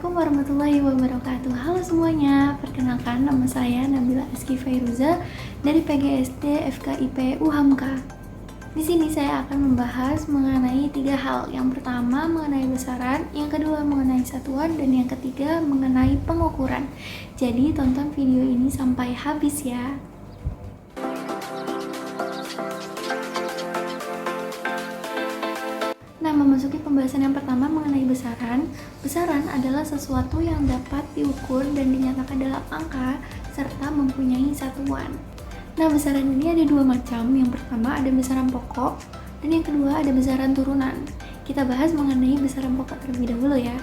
Assalamualaikum warahmatullahi wabarakatuh. Halo semuanya, perkenalkan nama saya Nabila Rizky Fairuza dari PGSD FKIP UHAMKA. Di sini saya akan membahas mengenai 3 hal. Yang pertama mengenai besaran, yang kedua mengenai satuan, dan yang ketiga mengenai pengukuran. Jadi tonton video ini sampai habis ya. Nah, memasuki pembahasan yang pertama mengenai besaran. Besaran adalah sesuatu yang dapat diukur dan dinyatakan dalam angka serta mempunyai satuan. Nah, besaran ini ada 2 macam. Yang pertama ada besaran pokok dan yang kedua ada besaran turunan. Kita bahas mengenai besaran pokok terlebih dahulu ya.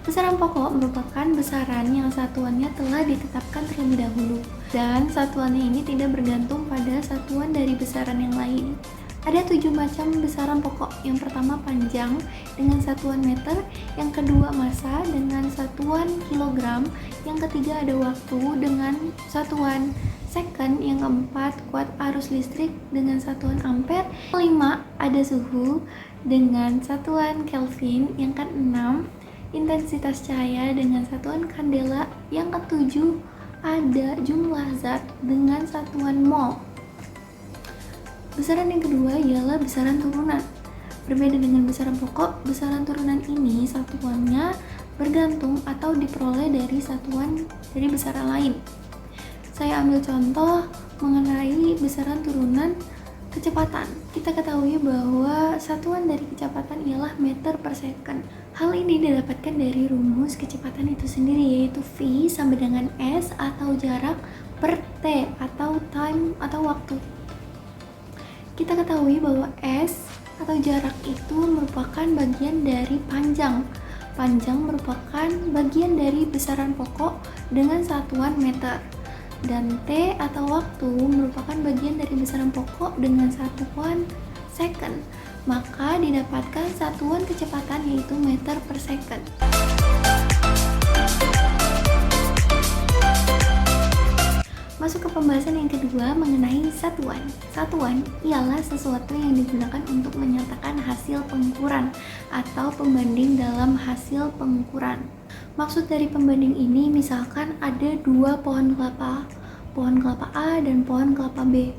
Besaran pokok merupakan besaran yang satuannya telah ditetapkan terlebih dahulu dan satuannya ini tidak bergantung pada satuan dari besaran yang lain. Ada 7 macam besaran pokok. Yang pertama panjang dengan satuan meter, yang kedua massa dengan satuan kilogram, yang ketiga ada waktu dengan satuan second, yang keempat kuat arus listrik dengan satuan ampere, kelima ada suhu dengan satuan Kelvin, yang keenam intensitas cahaya dengan satuan kandela, yang ketujuh ada jumlah zat dengan satuan mol. Besaran yang kedua ialah besaran turunan. Berbeda dengan besaran pokok, besaran turunan ini satuannya bergantung atau diperoleh dari satuan dari besaran lain. Saya ambil contoh mengenai besaran turunan kecepatan. Kita ketahui bahwa satuan dari kecepatan ialah meter per second. Hal ini didapatkan dari rumus kecepatan itu sendiri, yaitu V sama dengan S atau jarak per T atau time atau waktu. Kita ketahui bahwa S atau jarak itu merupakan bagian dari panjang. Panjang merupakan bagian dari besaran pokok dengan satuan meter. Dan T atau waktu merupakan bagian dari besaran pokok dengan satuan second. Maka didapatkan satuan kecepatan yaitu meter per second. Masuk ke pembahasan yang kedua mengenai satuan. Satuan ialah sesuatu yang digunakan untuk menyatakan hasil pengukuran atau pembanding dalam hasil pengukuran. Maksud dari pembanding ini misalkan ada 2 pohon kelapa A dan pohon kelapa B.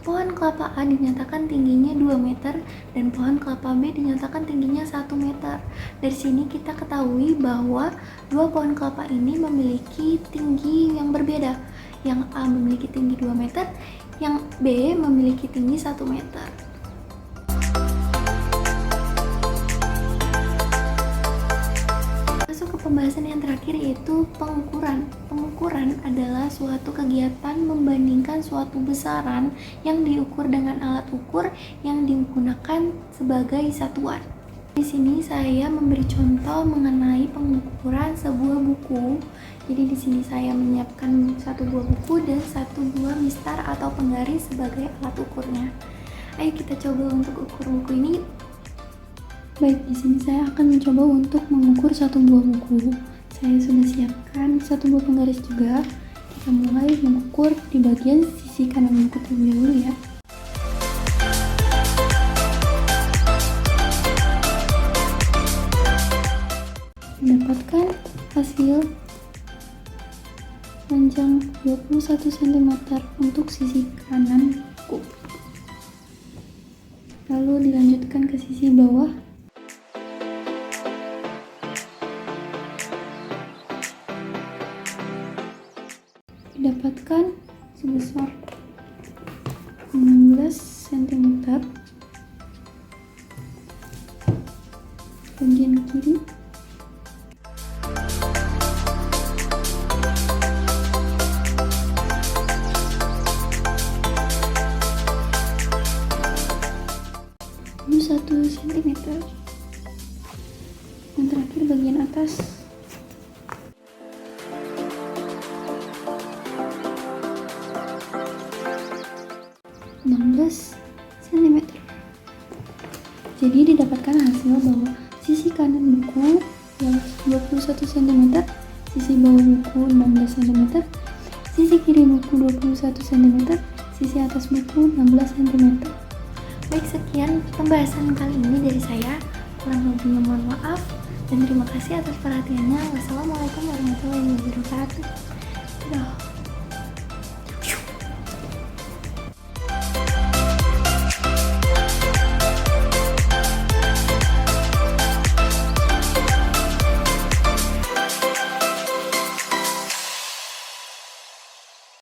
Pohon kelapa A dinyatakan tingginya 2 meter dan pohon kelapa B dinyatakan tingginya 1 meter. Dari sini kita ketahui bahwa 2 pohon kelapa ini memiliki tinggi yang berbeda. Yang A memiliki tinggi 2 meter, yang B memiliki tinggi 1 meter. Masuk ke pembahasan yang terakhir yaitu pengukuran. Pengukuran adalah suatu kegiatan membandingkan suatu besaran yang diukur dengan alat ukur yang digunakan sebagai satuan. Di sini saya memberi contoh mengenai pengukuran sebuah buku. Jadi di sini saya menyiapkan 1 buah buku dan 1 buah mistar atau penggaris sebagai alat ukurnya. Ayo kita coba untuk ukur buku ini. Baik, di sini saya akan mencoba untuk mengukur 1 buah buku. Saya sudah siapkan 1 buah penggaris juga. Kita mulai mengukur di bagian sisi kanan buku terlebih dahulu ya. Mendapatkan hasil panjang 21 cm untuk sisi kanan buku. Lalu dilanjutkan ke sisi bawah. Didapatkan sebesar 16 cm. Bagian kiri cm. Yang terakhir bagian atas 16 cm. Jadi didapatkan hasil bahwa sisi kanan buku yang 21 cm, sisi bawah buku 16 cm, sisi kiri buku 21 cm, sisi atas buku 16 cm. Baik, sekian pembahasan kali ini dari saya. Kurang lebihnya mohon maaf. Dan terima kasih atas perhatiannya. Wassalamualaikum warahmatullahi wabarakatuh. Dadah.